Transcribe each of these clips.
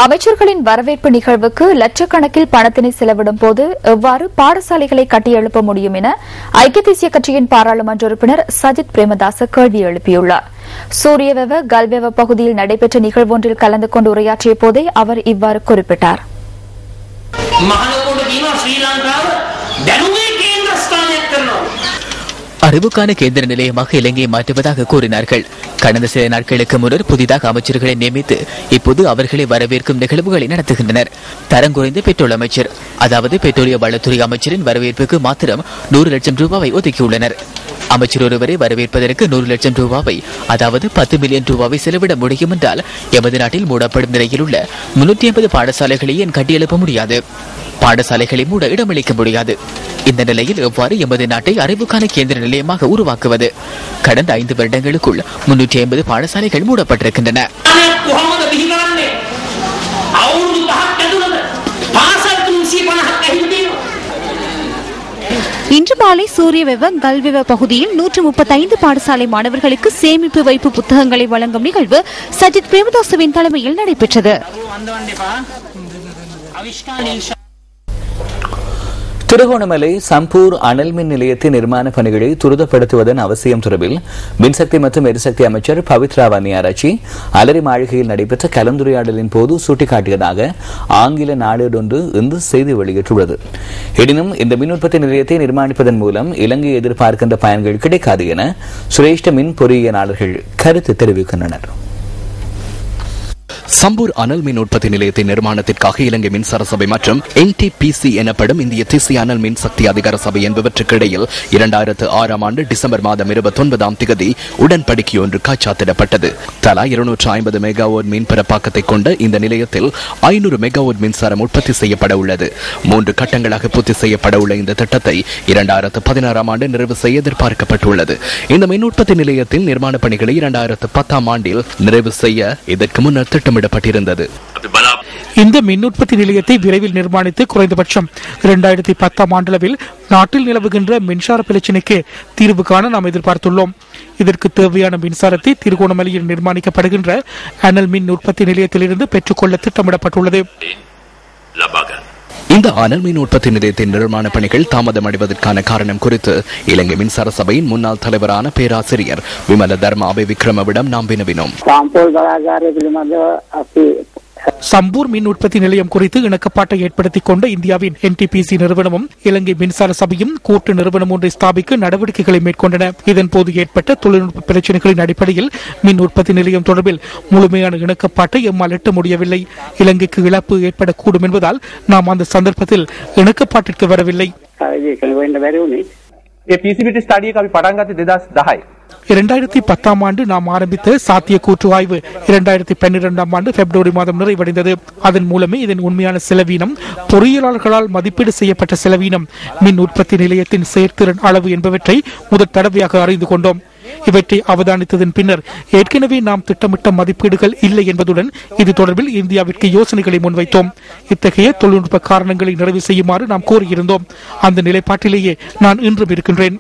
அமைச்சர்களின் வரவேற்பு நிகழ்வுக்கு லட்சக்கணக்கில் பணத்தினை செலவிடும் போது எவ்வாறு பாடசாலைகளை கட்டியெழுப்ப முடியும் என ஐக்கிய தேசிய கட்சியின் பாராளுமன்ற உறுப்பினர் சஜித் பிரேமதாச கேள்வி எழுப்பியுள்ளார். சூரியவெவ கல்வெவ பகுதியில் நடைபெற்ற நிகழ்வொன்றில் கலந்து கொண்டு உரையாற்றிய போதே அவர் இவ்வாறு குறிப்பிட்டார். அறிவுக்கான கேந்திர நிலையமாக இலங்கையை மாற்றுவதாக கூறினார்கள். கடந்த சில நாட்களுக்கு முன்னர் புதிதாக அமைச்சர்களை நியமித்து இப்போது அவர்களை வரவேற்கும் நிகழ்வுகளை நடத்துகின்றனர். தரம் குறைந்த பெட்ரோல் அமைச்சர், அதாவது பெட்ரோலிய வளத்துறை அமைச்சரின் வரவேற்புக்கு மாத்திரம் 100 லட்சம் ரூபாவை ஒதுக்கியுள்ளனர். அமைச்சர் ஒருவரை வரவேற்பதற்கு 100 லட்சம் ரூபாவை, அதாவது 10 மில்லியன் ரூபாவை செலவிட முடியும் என்றால் எமது நாட்டில் மூடப்படும் நிலையில் உள்ள 350 பாடசாலைகளை ஏன் கட்டியெழுப்ப முடியாது? பாடசாலைகளை மூட இடமளிக்க முடியாது. இந்த நிலையில் எவ்வாறு எமது நாட்டை அறிவுக்கான கேந்திர நிலையமாக உருவாக்குவது? கடந்த 5 வருடங்களுக்குள் 350 பாடசாலைகள் மூடப்பட்டிருக்கின்றன. இன்று மாலை சூரியவெவ கல்வெவ பகுதியில் 135 பாடசாலை மாணவர்களுக்கு சேமிப்பு வைப்பு புத்தகங்களை வழங்கும் நிகழ்வு சஜித் பிரேமதாசவின் தலைமையில் நடைபெற்றது. திருகோணமலை சம்பூர் அனல் மின் நிலையத்தின் நிர்மாண பணிகளை துரிதப்படுத்துவதன் அவசியம் தொடர்பில் மின்சக்தி மற்றும் எரிசக்தி அமைச்சர் பவித்ரா வன்னியாராச்சி அலரி மாளிகையில் நடைபெற்ற கலந்துரையாடலின் போது சுட்டிக்காட்டியதாக ஆங்கில நாளேடொன்று இன்று செய்தி வெளியிட்டுள்ளது. எனினும் இந்த மின் உற்பத்தி நிலையத்தை நிர்மாணிப்பதன் மூலம் இலங்கை எதிர்பார்க்கின்ற பயன்கள் கிடைக்காது என சிரேஷ்ட மின் பொறியியலாளர்கள் கருத்து தெரிவிக்கின்றனர். சம்பூர் அனல் மின் உற்பத்தி நிலையத்தின் நிர்மாணத்திற்காக இலங்கை மின்சார சபை மற்றும் NTPC எனப்படும் இந்திய தேசிய அனல் மின் சக்தி அதிகார சபை என்பவற்றுக்கு இடையில் 2006 ஆண்டு டிசம்பர் மாதம் 29ஆம் தேதி உடன்படிக்கை ஒன்று கைச்சாத்திடப்பட்டது. தலா 250 மெகாவாட் மின் பரப்பாக்கத்தை கொண்ட இந்த நிலையத்தில் 500 மெகாவாட் மின்சாரம் உற்பத்தி செய்யப்பட உள்ளது. 3 கட்டங்களாக பூர்த்தி செய்யப்பட உள்ள இந்த திட்டத்தை 2016ஆம் ஆண்டு நிறைவு செய்ய எதிர்பார்க்கப்பட்டுள்ளது. இந்த மின் உற்பத்தி நிலையத்தின் நிர்மாண பணிகளை 2010ஆம் ஆண்டில் நிறைவு செய்ய இதற்கு முன்னர் திட்டமிடப்பட்டிருந்தது. இந்த மின் உற்பத்தி நிலையத்தை விரைவில் நிர்மாணித்து குறைந்தபட்சம் 2010ஆம் ஆண்டளவில் நாட்டில் நிலவுகின்ற மின்சார பிரச்சினைக்கு தீர்வு காண நாம் எதிர்பார்த்துள்ளோம். இதற்கு தேவையான மின்சாரத்தை திருகோணமலையில் நிர்மாணிக்கப்படுகின்ற அனல் மின் உற்பத்தி நிலையத்திலிருந்து பெற்றுக்கொள்ள திட்டமிடப்பட்டுள்ளது. இந்த அனல் மின் உற்பத்தி நிலையத்தின் நிர்மாண பணிகள் தாமதமடைவதற்கான காரணம் குறித்து இலங்கை மின்சார சபையின் முன்னாள் தலைவரான பேராசிரியர் விமல தர்ம அபிவிக்ரமவிடம் நாம் வினவினோம். சம்பூர் மின் உற்பத்தி நிலையம் குறித்து இணக்கப்பாட்டை ஏற்படுத்திக் கொண்ட இந்தியாவின் NTPC நிறுவனமும் இலங்கை மின்சார சபையும் கூட்டு நிறுவனம் ஒன்றை ஸ்தாபிக்க நடவடிக்கைகளை மேற்கொண்டன. இதன்போது ஏற்பட்ட தொழில்நுட்ப பிரச்சினைகளின் அடிப்படையில் மின் உற்பத்தி நிலையம் தொடர்பில் முழுமையான இணக்கப்பாட்டை எம்மால் எட்ட முடியவில்லை. இலங்கைக்கு இழப்பு ஏற்படக்கூடும் என்பதால் நாம் அந்த சந்தர்ப்பத்தில் இணக்கப்பாட்டிற்கு வரவில்லை. 2010ஆம் ஆண்டு நாம் ஆரம்பித்த சாத்திய கூற்று ஆய்வு 2012ஆம் ஆண்டு பிப்ரவரி மாதம் நிறைவடைந்தது. அதன் மூலமே இதன் உண்மையான செலவீனம், பொறியியலாளர்களால் மதிப்பீடு செய்யப்பட்ட செலவீனம், மின் உற்பத்தி நிலையத்தின் செயற்திறன் அளவு என்பவற்றை முதல் தடவையாக அறிந்து கொண்டோம். இவற்றை அவதானித்ததன் பின்னர் ஏற்கனவே நாம் திட்டமிட்ட மதிப்பீடுகள் இல்லை என்பதுடன் இது தொடர்பில் இந்தியாவிற்கு யோசனைகளை முன்வைத்தோம். இத்தகைய தொழில்நுட்ப காரணங்களை நிறைவு செய்யுமாறு நாம் கோரியிருந்தோம். அந்த நிலைப்பாட்டிலேயே நான் இன்றும் இருக்கின்றேன்.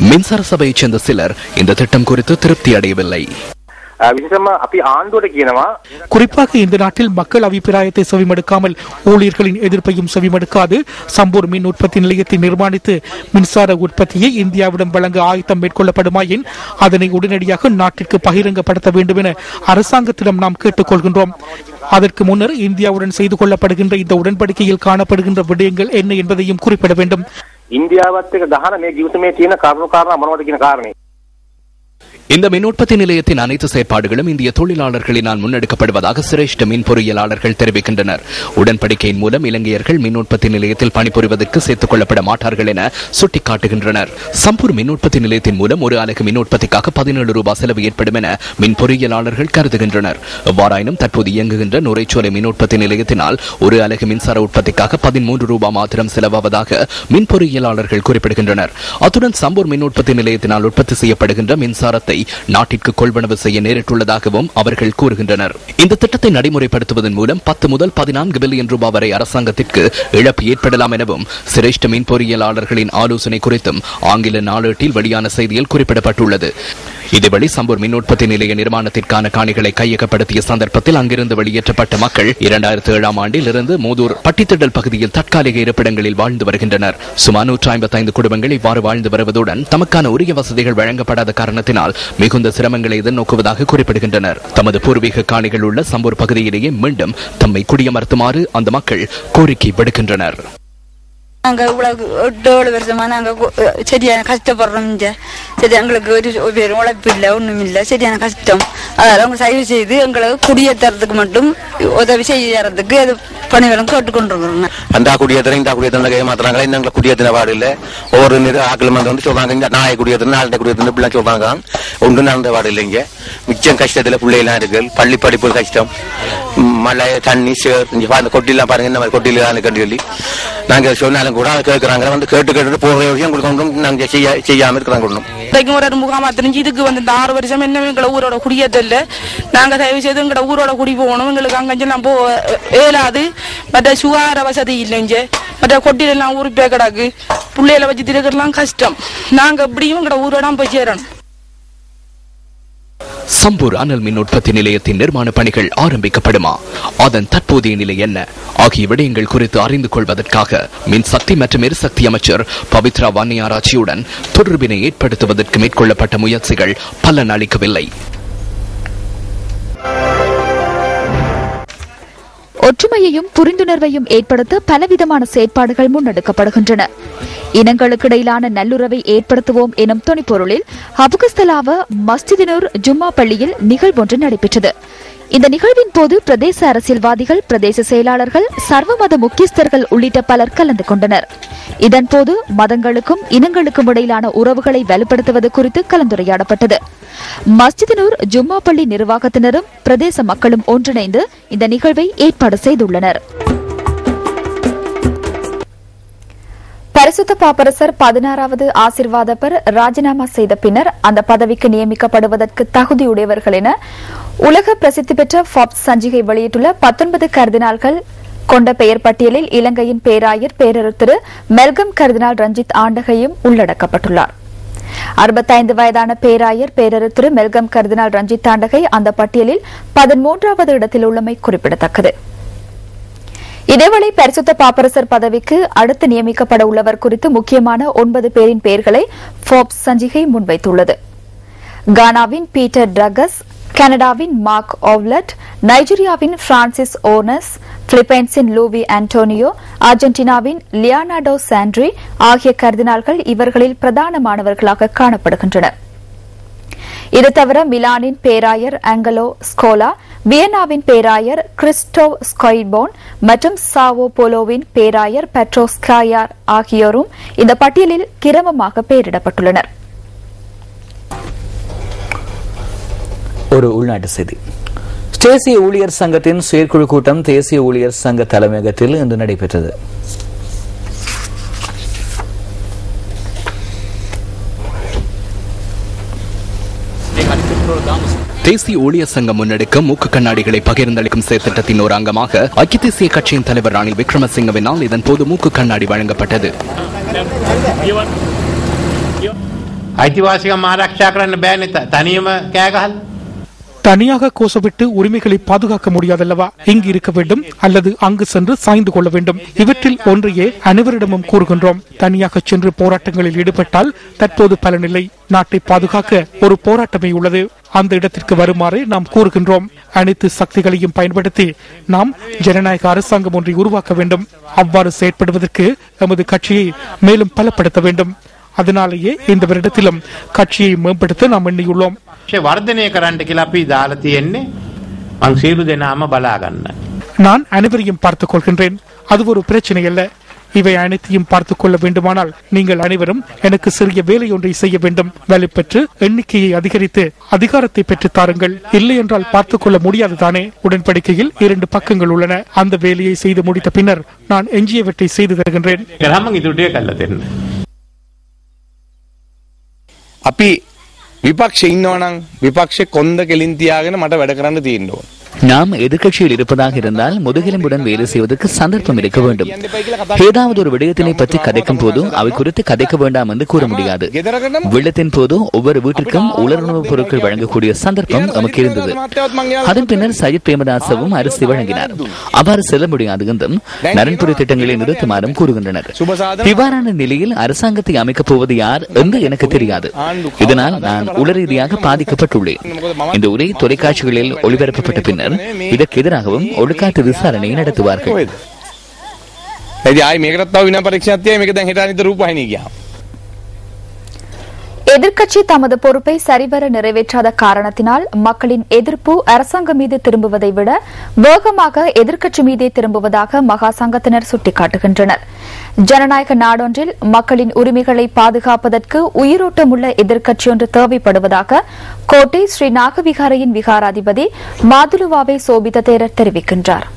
மின்சார சபையைச் சேர்ந்த சிலர் இந்த திட்டம் குறித்து திருப்தி அடையவில்லை. குறிப்பாக இந்த நாட்டில் மக்கள் அபிப்பிராயத்தை செவிமடுக்காமல் ஊழியர்களின் எதிர்ப்பையும் செவிமடுக்காது சம்பூர் மின் உற்பத்தி நிலையத்தை நிர்மாணித்து மின்சார உற்பத்தியை இந்தியாவிடம் வழங்க ஆயத்தம் மேற்கொள்ளப்படுமாயின் அதனை உடனடியாக நாட்டிற்கு பகிரங்கப்படுத்த வேண்டும் என அரசாங்கத்திடம் நாம் கேட்டுக்கொள்கின்றோம். அதற்கு முன்னர் இந்தியாவுடன் செய்து கொள்ளப்படுகின்ற இந்த உடன்படிக்கையில் காணப்படுகின்ற விடயங்கள் என்ன என்பதையும் குறிப்பிட வேண்டும். இந்த மின் உற்பத்தி நிலையத்தின் அனைத்து செயற்பாடுகளும் இந்திய தொழிலாளர்களினால் முன்னெடுக்கப்படுவதாக சிரேஷ்ட மின் பொறியியலாளர்கள் தெரிவிக்கின்றனர். உடன்படிக்கையின் மூலம் இலங்கையர்கள் மின் உற்பத்தி நிலையத்தில் பணிபுரிவதற்கு சேர்த்துக் கொள்ளப்பட மாட்டார்கள் என சுட்டிக்காட்டுகின்றனர். சம்பூர் மின் உற்பத்தி நிலையத்தின் மூலம் ஒரு அலகு மின் உற்பத்திக்காக 17 ரூபாய் செலவு ஏற்படும் என மின் பொறியியலாளர்கள் கருதுகின்றனர். எவ்வாறாயினும் தற்போது இயங்குகின்ற நுரைச்சோலை மின் உற்பத்தி நிலையத்தினால் ஒரு அலகு மின்சார உற்பத்திக்காக 13 ரூபாய் மாத்திரம் செலவாவதாக மின் பொறியியலாளர்கள் குறிப்பிடுகின்றனர். அத்துடன் சம்பூர் மின் உற்பத்தி நிலையத்தினால் உற்பத்தி செய்யப்படுகின்ற மின்சாரத்தை நாட்டிற்கு கொள்வனவு செய்ய நேரிட்டுள்ளதாகவும் அவர்கள் கூறுகின்றனர். இந்த திட்டத்தை நடைமுறைப்படுத்துவதன் மூலம் 10 முதல் 14 பில்லியன் ரூபாய் வரை அரசாங்கத்திற்கு இழப்பு ஏற்படலாம் எனவும் சிரேஷ்ட மின் பொறியியலாளர்களின் ஆலோசனை குறித்தும் ஆங்கில நாளேட்டில் வெளியான செய்தியில் குறிப்பிடப்பட்டுள்ளது. இதேவேளை சம்பூர் மின் உற்பத்தி நிலைய நிர்மாணத்திற்கான காணிகளை கையகப்படுத்திய சந்தர்ப்பத்தில் அங்கிருந்து வெளியேற்றப்பட்ட மக்கள் 2007 ஆண்டில் இருந்து மூதூர் பட்டித்திடல் பகுதியில் தற்காலிக இருப்பிடங்களில் வாழ்ந்து வருகின்றனர். சுமார் 155 குடும்பங்கள் இவ்வாறு வாழ்ந்து வருவதுடன் தமக்கான உரிய வசதிகள் வழங்கப்படாத காரணத்தினால் மிகுந்த சிரமங்களை எதிர்நோக்குவதாக குறிப்பிடுகின்றனர். தமது பூர்வீக காணிகள் உள்ள சம்பூர் பகுதியிலேயே மீண்டும் தம்மை குடியமர்த்துமாறு அந்த மக்கள் கோரிக்கை விடுக்கின்றனர். நாங்கள் இவ்வளவு 8 வருஷமா நாங்கள் சரியான கஷ்டப்படுறோம். சரி, எங்களுக்கு ஒரு உழைப்பு இல்லை, ஒன்றும் இல்லை, சரியான கஷ்டம். அதனால அவங்க தயவு செய்து எங்களுக்கு குடியேற்றத்துக்கு மட்டும் உதவி செய்யறதுக்கு அது பணிகளும் கேட்டுக்கொண்டிருக்கிறோம். அந்த குடியேற்ற இந்த குடியேற்ற மாத்திராங்க, இந்த குடியேற்றின பாடு இல்லை. ஒவ்வொரு ஆக்கள் வந்து சொல்றாங்க, நாளை குடியேற்ற நாளை குடியேற்ற இப்படிலாம் சொல்றாங்க. ஒன்றும் நடந்த பாடு இல்லைங்க. மிச்சம் கஷ்டத்துல பிள்ளைலாம் இருக்கு, பள்ளி படிப்பு கஷ்டம், மழை தண்ணி சேர் அந்த கொட்டிலாம் பாருங்க, இந்த மாதிரி கொட்டிலாம் சொல்லி நாங்க சொன்னாலும் கூட கேட்கறாங்க. வந்து கேட்டு போகிற விஷயம் உங்களுக்கு ஒன்றும் நாங்க செய்யாம இருக்கிறாங்க. ஒரு முகாமா தெரிஞ்சு இதுக்கு வந்து இந்த 6 வருஷம் என்ன எங்களை ஊரோட குடியேற்ற இல்லை. நாங்க தயவு செய்து எங்களோட ஊரோட குடி போகணும். எங்களுக்கு அங்கெல்லாம் ஏலாது. மற்ற சுகாதார வசதி இல்லைங்க. மற்ற கொட்டிலாம் ஊருக்கு கிடாக்கு பிள்ளைகளை வச்சு திருக்கலாம் கஷ்டம். நாங்க எப்படியும் எங்களோட ஊரோட போய் சேரணும். சம்பூர் அனல் மின் உற்பத்தி நிலையத்தின் நிர்மாண பணிகள் ஆரம்பிக்கப்படுமா? அதன் தற்போதைய நிலை என்ன ஆகிய விடயங்கள் குறித்து அறிந்து கொள்வதற்காக மின்சக்தி மற்றும் எரிசக்தி அமைச்சர் பவித்ரா வன்னியாராச்சியுடன் தொடர்பினை ஏற்படுத்துவதற்கு மேற்கொள்ளப்பட்ட முயற்சிகள் பலன் அளிக்கவில்லை. ஒற்றுமையையும் புரிந்துணர்வையும் ஏற்படுத்த பலவிதமான செயற்பாடுகள் முன்னெடுக்கப்படுகின்றன. இனங்களுக்கிடையிலான நல்லுறவை ஏற்படுத்துவோம் எனும் துணிப்பொருளில் அபுகஸ்தலாவ மஸ்ஜிதினூர் ஜும்மா பள்ளியில் நிகழ்வொன்று நடைபெற்றது. இந்த நிகழ்வின் போது பிரதேச அரசியல்வாதிகள், பிரதேச செயலாளர்கள், சர்வமத முக்கியஸ்தர்கள் உள்ளிட்ட பலர் கலந்து கொண்டனர். இதன்போது மதங்களுக்கும் இனங்களுக்கும் இடையிலான உறவுகளை வலுப்படுத்துவது குறித்து கலந்துரையாடப்பட்டது. மஸ்ஜிதினூர் ஜும்மா பள்ளி நிர்வாகத்தினரும் பிரதேச மக்களும் ஒன்றிணைந்து இந்த நிகழ்வை ஏற்பாடு செய்துள்ளனர். பரிசுத்த பாப்பரசர் 16வது ஆசீர்வாதப்பர் ராஜினாமா செய்த பின்னர் அந்த பதவிக்கு நியமிக்கப்படுவதற்கு தகுதியுடையவர்கள் என உலக பிரசித்தி பெற்ற ஃபாப்ஸ் சஞ்சிகை வெளியிட்டுள்ள 19 கர்தினால்கள் கொண்ட பெயர் பட்டியலில் இலங்கையின் பேராயர் பேரரசர் திரு மெல்கம் கர்தினால் ரஞ்சித் ஆண்டகையும் உள்ளடக்கப்பட்டுள்ளார். 65 வயதான பேராயர் பேரரசர் திரு மெல்கம் கர்தினால் ரஞ்சித் ஆண்டகை அந்த பட்டியலில் 13வது இடத்தில் உள்ளமை குறிப்பிடத்தக்கது. இதேவேளை பரிசுத்த பாப்பரசர் பதவிக்கு அடுத்து நியமிக்கப்பட உள்ளவர் குறித்து முக்கியமான 9 பேரின் பெயர்களை ஃபாப்ஸ் சஞ்சிகை முன்வைத்துள்ளது. கானாவின் பீட்டர் ட்ரகஸ், கனடாவின் மார்க் ஓவ்லட், நைஜீரியாவின் பிரான்சிஸ் ஓர்னஸ், பிலிப்பைன்ஸின் லூவி ஆண்டோனியோ, அர்ஜென்டினாவின் லியோனார்டோ சாண்ட்ரி ஆகிய கர்தினால்கள் இவர்களில் பிரதானமானவர்களாக காணப்படுகின்றனர். இது தவிர மிலானின் பேராயர் ஆங்கலோ ஸ்கோலா, வியன்னாவின் பேராயர் கிறிஸ்டோவ் ஸ்கொய்போன் மற்றும் சாவோ போலோவின் பேராயர் பெட்ரோ ஸ்காயார் ஆகியோரும் இந்த பட்டியலில் கிரமமாக பெயரிடப்பட்டுள்ளனர். ஒரு உள்நாட்டு செய்தி. தேசிய ஊழியர் சங்கத்தின் செயற்குழு கூட்டம் தேசிய ஊழியர் சங்க தலைமையகத்தில் இன்று நடைபெற்றது. தேசிய ஊழியர் சங்கம் முன்னெடுக்கும் மூக்கு கண்ணாடிகளை பகிர்ந்தளிக்கும் செயற்திட்டத்தின் ஒரு அங்கமாக ஐக்கிய தேசிய கட்சியின் தலைவர் ரணில் விக்ரமசிங்கவினால் இதன் போது மூக்கு கண்ணாடி வழங்கப்பட்டது. ஐதிவாசிகம் ஆரக்ஷா කරන්න බෑනේ තනියම කෑ ගහලා தனியாக கோசவிட்டு உரிமைகளை பாதுகாக்க முடியாதல்லவா? இங்கு இருக்க வேண்டும் அல்லது அங்கு சென்று சாய்ந்து கொள்ள வேண்டும். இவற்றில் ஒன்றையே அனைவரிடமும் கூறுகின்றோம். தனியாக சென்று போராட்டங்களில் ஈடுபட்டால் தற்போது பலனில்லை. நாட்டை பாதுகாக்க ஒரு போராட்டமே உள்ளது. அந்த இடத்திற்கு வருமாறு நாம் கூறுகின்றோம். அனைத்து சக்திகளையும் பயன்படுத்தி நாம் ஜனநாயக அரசாங்கம் ஒன்றை உருவாக்க வேண்டும். அவ்வாறு செயற்படுவதற்கு எமது கட்சியை மேலும் பலப்படுத்த வேண்டும். அதனாலேயே இந்த வருடத்திலும் கட்சியை மேம்படுத்த நாம் எண்ணியுள்ளோம். වර්ධනය කරන්න කියලා අපි දාලා තියෙන්නේ. මං සියලු දෙනාම බලා ගන්න. நான் அனைவரையும் பார்த்துக் கொள்கின்றேன். அது ஒரு பிரச்சனை அல்ல. இவை அனைத்தையும் பார்த்துக் கொள்ள வேண்டுமானால் நீங்கள் அனைவரும் எனக்கு சிறிய வேலை ஒன்றை செய்ய வேண்டும். வேலை பெற்று எண்ணிக்கையை அதிகரித்து அதிகாரத்தை பெற்று தாருங்கள். இல்லை என்றால் பார்த்துக் கொள்ள முடியாதுதானே? உடன்படிக்கையில் 2 பக்கங்கள் உள்ளன. அந்த வேலையை செய்து முடித்த பின்னர் நான் எஞ்சியவற்றை செய்து தருகின்றேன். අපි විපක්ෂ ඉන්නවනම් විපක්ෂ කොන්ද කෙලින් තියාගෙන මට වැඩ කරන්න තියෙන්න ඕන. நாம் எதிர்க்கட்சியில் இருப்பதாக இருந்தால் முதுகெலும்புடன் வேலை செய்வதற்கு சந்தர்ப்பம் இருக்க வேண்டும். ஏதாவது ஒரு விடயத்தினை பற்றி கதைக்கும் போது அவை குறித்து கதைக்க வேண்டாம் என்று கூற முடியாது. வெள்ளத்தின் போது ஒவ்வொரு வீட்டிற்கும் உலருணவுப் பொருட்கள் வழங்கக்கூடிய சந்தர்ப்பம் நமக்கு இருந்தது. அதன் பின்னர் சஜித் பிரேமதாசவும் அரிசி வழங்கினார். அவ்வாறு செல்ல முடியாது என்றும் நலன்புரி திட்டங்களை நிறுத்துமாறும் கூறுகின்றனர். இவ்வாறான நிலையில் அரசாங்கத்தை அமைக்கப் போவது யார் என்று எனக்கு தெரியாது. இதனால் நான் உளரீதியாக பாதிக்கப்பட்டுள்ளேன். இந்த உரை தொலைக்காட்சிகளில் ஒளிபரப்பப்பட்ட பின்னர் இதற்கு எதிராகவும் ஒழுக்காற்று விசாரணை நடத்துவார்கள். எதிர்க்கட்சி தமது பொறுப்பை சரிவர நிறைவேற்றாத காரணத்தினால் மக்களின் எதிர்ப்பு அரசாங்கம் மீது திரும்புவதை விட வேகமாக எதிர்க்கட்சி மீதே திரும்புவதாக மகா சங்கத்தினர் சுட்டிக்காட்டுகின்றனர். ஜனநாயக நாடொன்றில் மக்களின் உரிமைகளை பாதுகாப்பதற்கு உயிரோட்டமுள்ள எதிர்க்கட்சி ஒன்று தேவைப்படுவதாக கோட்டை ஸ்ரீ நாகவிகாரையின் விகாராதிபதி மாதுலுவாவை சோபித தேரர் தெரிவிக்கின்றார்.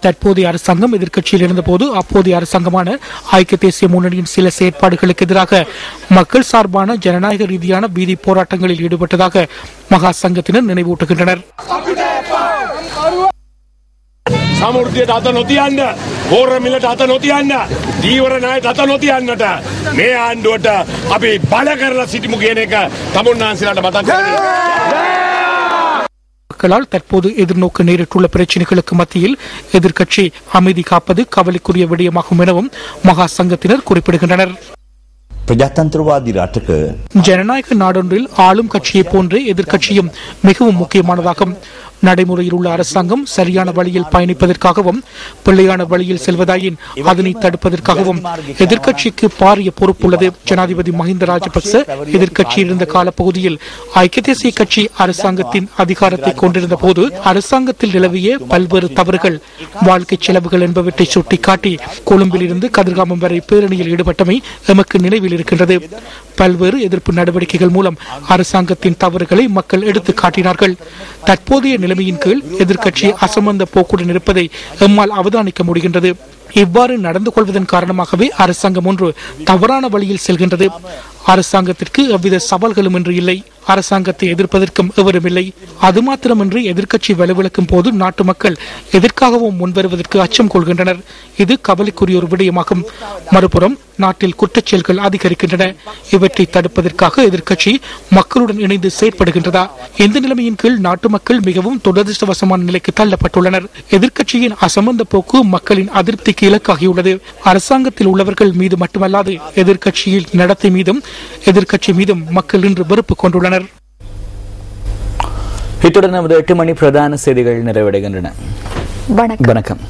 தற்போதைய அரசாங்கம் எதிர்க்கட்சியில் இருந்தபோது அப்போதைய அரசாங்கமான ஐக்கிய தேசிய முன்னணியின் சில செயற்பாடுகளுக்கு எதிராக மக்கள் சார்பான ஜனநாயக ரீதியான வீதி போராட்டங்களில் ஈடுபட்டதாக மகா சங்கத்தினர் நினைவூட்டுகின்றனர். සමෘද්ධියට අත නොතියන්න, පෝරමිලට අත නොතියන්න, දීවර ණයට අත නොතියන්නට මේ ආණ්ඩුවට අපි බල කරලා සිටිමු කියන එක තමුන්නාන්සලාට මතක් කරගන්න. மக்களால் தற்போது எதிர்நோக்க நேரிட்டுள்ள பிரச்சினைகளுக்கு மத்தியில் எதிர்க்கட்சி அமைதி காப்பது கவலைக்குரிய விடயமாகும் எனவும் மகா சங்கத்தினர் குறிப்பிடுகின்றனர். ஜனநாயக நாடொன்றில் ஆளும் கட்சியை போன்றே எதிர்க்கட்சியும் மிகவும் முக்கியமானதாகும். நடைமுறையில் உள்ள அரசாங்கம் சரியான வழியில் பயணிப்பதற்காகவும் பிள்ளையான வழியில் செல்வதாயின் அதனை தடுப்பதற்காகவும் எதிர்க்கட்சிக்கு பாரிய பொறுப்புள்ளது. ஜனாதிபதி மஹிந்த ராஜபக்ச எதிர்க்கட்சியில் இருந்த காலப்பகுதியில் ஐக்கிய தேசிய கட்சி அரசாங்கத்தின் அதிகாரத்தை கொண்டிருந்த போது அரசாங்கத்தில் நிலவிய பல்வேறு தவறுகள், வாழ்க்கை செலவுகள் என்பவற்றை சுட்டிக்காட்டி கொழும்பில் இருந்து கதிர்காமம் வரை பேரணியில் ஈடுபட்டமை எமக்கு நினைவில் இருக்கின்றது. பல்வேறு எதிர்ப்பு நடவடிக்கைகள் மூலம் அரசாங்கத்தின் தவறுகளை மக்கள் எடுத்து காட்டினார்கள். தற்போதைய நிலைமையின் கீழ் எதிர்க்கட்சி அசம்பந்த போக்குடன் இருப்பதை எம்மால் அவதானிக்க முடிகின்றது. இவ்வாறு நடந்து கொள்வதன் காரணமாகவே அரசாங்கம் ஒன்று தவறான வழியில் செல்கின்றது. அரசாங்கத்திற்கு எவ்வித சவால்களும் இன்று இல்லை. அரசாங்கத்தை எதிர்ப்பதற்கும் எவரும் இல்லை. அது மாத்திரமின்றி எதிர்க்கட்சி வலுவிழக்கும் போது நாட்டு மக்கள் எதற்காகவும் முன்வருவதற்கு அச்சம் கொள்கின்றனர். இது கவலைக்குரிய ஒரு விடயமாகும். மறுபுறம் நாட்டில் குற்றச்செயல்கள் அதிகரிக்கின்றன. இவற்றை தடுப்பதற்காக எதிர்க்கட்சி மக்களுடன் இணைந்து செயற்படுகின்றதா? இந்த நிலைமையின் கீழ் நாட்டு மக்கள் மிகவும் துரதிருஷ்டவசமான நிலைக்கு தள்ளப்பட்டுள்ளனர். எதிர்க்கட்சியின் அசம்பந்த போக்கு மக்களின் அதிருப்திக்கு இலக்காகியுள்ளது. அரசாங்கத்தில் உள்ளவர்கள் மீது மட்டுமல்லாது எதிர்க்கட்சியில் நடத்தை மீதும் எதிர்க்கட்சி மீதும் மக்கள் இன்று வெறுப்பு கொண்டுள்ளனர். இத்துடன் நமது 8 மணி பிரதான செய்திகள் நிறைவடைகின்றன. வணக்கம்.